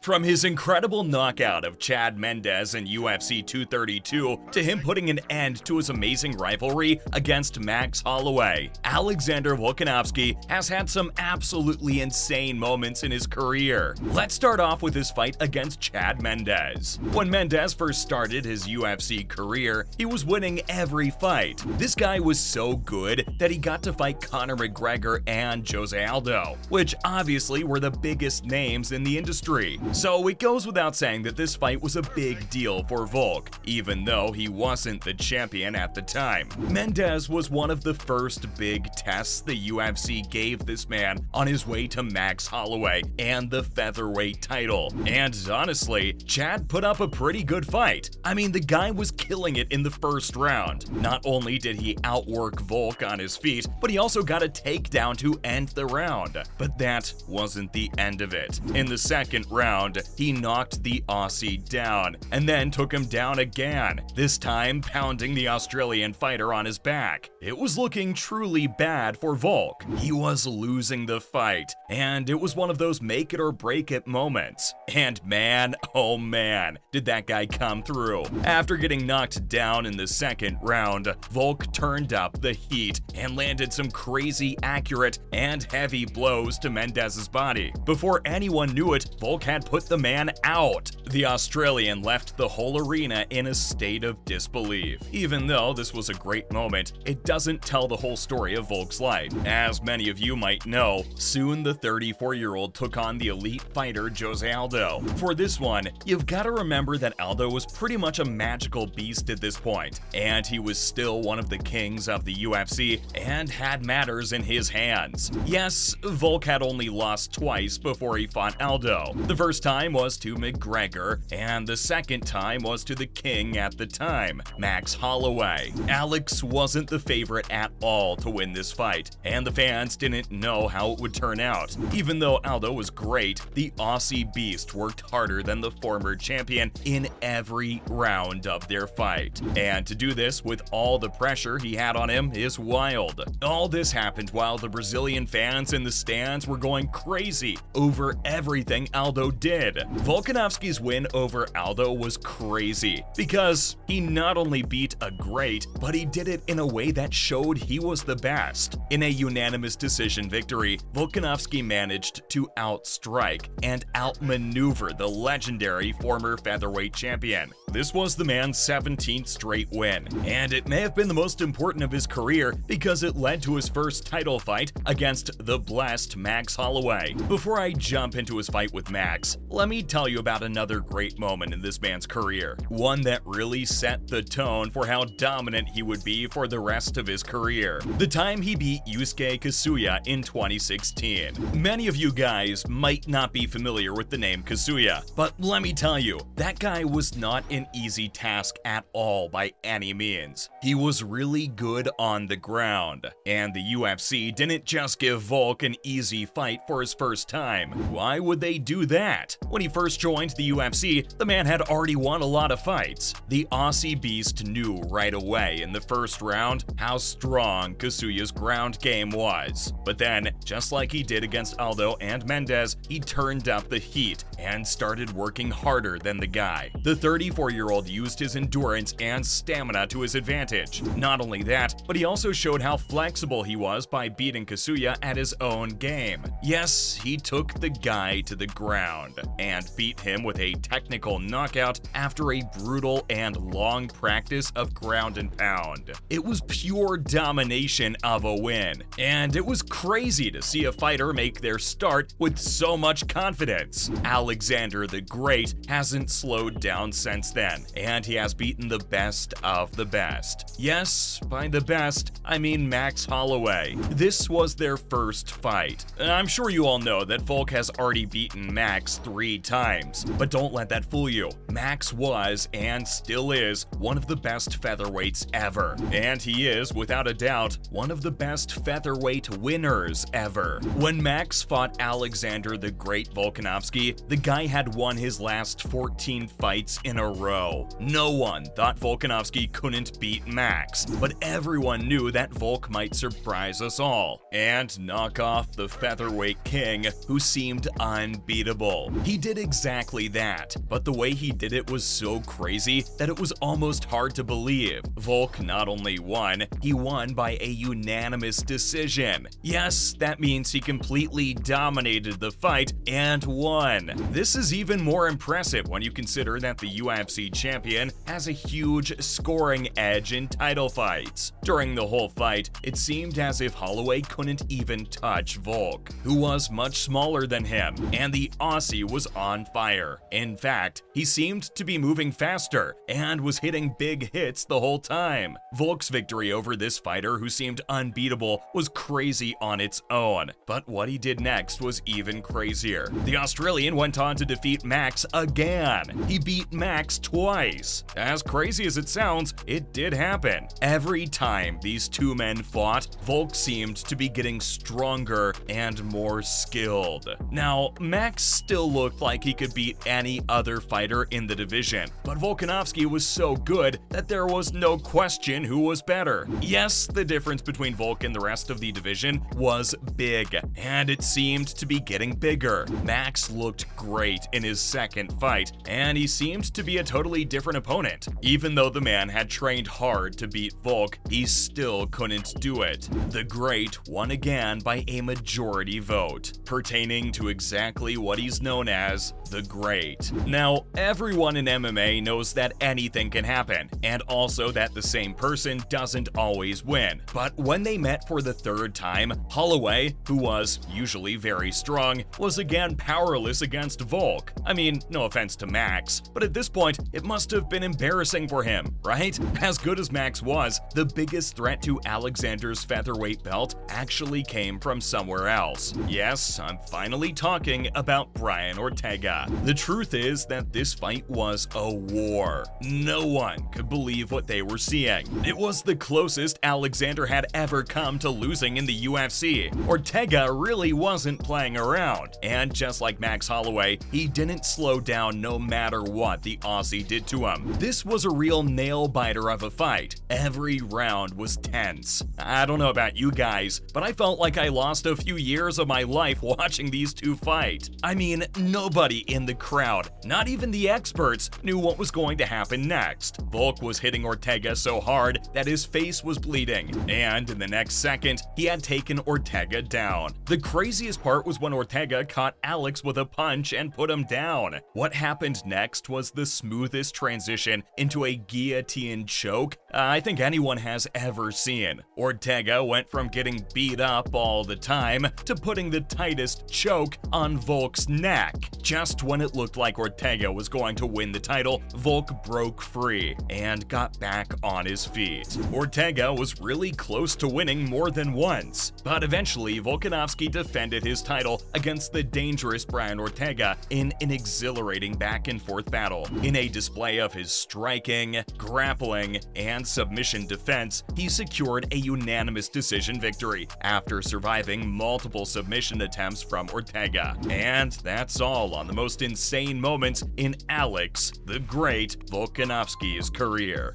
From his incredible knockout of Chad Mendes in UFC 232 to him putting an end to his amazing rivalry against Max Holloway, Alexander Volkanovski has had some absolutely insane moments in his career. Let's start off with his fight against Chad Mendes. When Mendes first started his UFC career, he was winning every fight. This guy was so good that he got to fight Conor McGregor and Jose Aldo, which obviously were the biggest names in the industry. So it goes without saying that this fight was a big deal for Volk, even though he wasn't the champion at the time. Mendes was one of the first big tests the UFC gave this man on his way to Max Holloway and the featherweight title. And honestly, Chad put up a pretty good fight. I mean, the guy was killing it in the first round. Not only did he outwork Volk on his feet, but he also got a takedown to end the round. But that wasn't the end of it. In the second round, he knocked the Aussie down and then took him down again, this time pounding the Australian fighter on his back. It was looking truly bad for Volk. He was losing the fight, and it was one of those make it or break it moments. And man, oh man, did that guy come through. After getting knocked down in the second round, Volk turned up the heat and landed some crazy accurate and heavy blows to Mendes's body. Before anyone knew it, Volk had put the man out. The Australian left the whole arena in a state of disbelief. Even though this was a great moment, it doesn't tell the whole story of Volk's life. As many of you might know, soon the 34-year-old took on the elite fighter Jose Aldo. For this one, you've got to remember that Aldo was pretty much a magical beast at this point, and he was still one of the kings of the UFC and had matters in his hands. Yes, Volk had only lost twice before he fought Aldo. The first time was to McGregor, and the second time was to the king at the time, Max Holloway. Alex wasn't the favorite at all to win this fight, and the fans didn't know how it would turn out. Even though Aldo was great, the Aussie beast worked harder than the former champion in every round of their fight. And to do this with all the pressure he had on him is wild. All this happened while the Brazilian fans in the stands were going crazy over everything Aldo did. Volkanovski's win over Aldo was crazy because he not only beat a great, but he did it in a way that showed he was the best. In a unanimous decision victory, Volkanovski managed to outstrike and outmaneuver the legendary former featherweight champion. This was the man's 17th straight win, and it may have been the most important of his career because it led to his first title fight against the blessed Max Holloway. Before I jump into his fight with Max, let me tell you about another great moment in this man's career, one that really set the tone for how dominant he would be for the rest of his career. The time he beat Yusuke Kasuya in 2016. Many of you guys might not be familiar with the name Kasuya, but let me tell you, that guy was not an easy task at all by any means. He was really good on the ground, and the UFC didn't just give Volk an easy fight for his first time. Why would they do that? When he first joined the UFC, the man had already won a lot of fights. The Aussie beast knew right away in the first round how strong Kasuya's ground game was. But then, just like he did against Aldo and Mendes, he turned up the heat and started working harder than the guy. The 34-year-old used his endurance and stamina to his advantage. Not only that, but he also showed how flexible he was by beating Kasuya at his own game. Yes, he took the guy to the ground and beat him with a technical knockout after a brutal and long practice of ground and pound. It was pure domination of a win, and it was crazy to see a fighter make their start with so much confidence. Alexander the Great hasn't slowed down since then, and he has beaten the best of the best. Yes, by the best, I mean Max Holloway. This was their first fight. I'm sure you all know that Volk has already beaten Max 3 times, but don't let that fool you. Max was, and still is, one of the best featherweights ever. And he is, without a doubt, one of the best featherweight winners ever. When Max fought Alexander the Great Volkanovski, the guy had won his last 14 fights in a row. No one thought Volkanovski couldn't beat Max, but everyone knew that Volk might surprise us all and knock off the featherweight king who seemed unbeatable. He did exactly that, but the way he did it was so crazy that it was almost hard to believe. Volk not only won, he won by a unanimous decision. Yes, that means he completely dominated the fight and won. This is even more impressive when you consider that the UFC champion has a huge scoring edge in title fights. During the whole fight, it seemed as if Holloway couldn't even touch Volk, who was much smaller than him, and the Aussie was on fire. In fact, he seemed to be moving faster and was hitting big hits the whole time. Volk's victory over this fighter who seemed unbeatable was crazy on its own, but what he did next was even crazier. The Australian went on to defeat Max again. He beat Max twice. As crazy as it sounds, it did happen. Every time these two men fought, Volk seemed to be getting stronger and more skilled. Now, Max still looked like he could beat any other fighter in the division, but Volkanovski was so good that there was no question who was better. Yes, the difference between Volk and the rest of the division was big, and it seemed to be getting bigger. Max looked great in his second fight, and he seemed to be a totally different opponent. Even though the man had trained hard to beat Volk, he still couldn't do it. The Great won again by a majority vote, pertaining to exactly what he's known as the Great. Now, everyone in MMA knows that anything can happen, and also that the same person doesn't always win. But when they met for the third time, Holloway, who was usually very strong, was again powerless against Volk. I mean, no offense to Max, but at this point, it must have been embarrassing for him, right? As good as Max was, the biggest threat to Alexander's featherweight belt actually came from somewhere else. Yes, I'm finally talking about Brian Ortega. The truth is that this fight was a war. No one could believe what they were seeing. It was the closest Alexander had ever come to losing in the UFC. Ortega really wasn't playing around, and just like Max Holloway, he didn't slow down no matter what the Aussie did to him. This was a real nail-biter of a fight. Every round was tense. I don't know about you guys, but I felt like I lost a few years of my life watching these two fight. I mean, nobody in the crowd, not even the experts, knew what was going to happen next. Volk was hitting Ortega so hard that his face was bleeding, and in the next second, he had taken Ortega down. The craziest part was when Ortega caught Alex with a punch and put him down. What happened next was the smoothest transition into a guillotine choke I think anyone has ever seen. Ortega went from getting beat up all the time to putting the tightest choke on Volk's neck. Just when it looked like Ortega was going to win the title, Volk broke free and got back on his feet. Ortega was really close to winning more than once, but eventually Volkanovski defended his title against the dangerous Brian Ortega in an exhilarating back-and-forth battle. In a display of his striking, grappling, and submission defense, he secured a unanimous decision victory after surviving multiple submission attempts from Ortega. And that's all on the most insane moments in Alex the Great Volkanovski's career.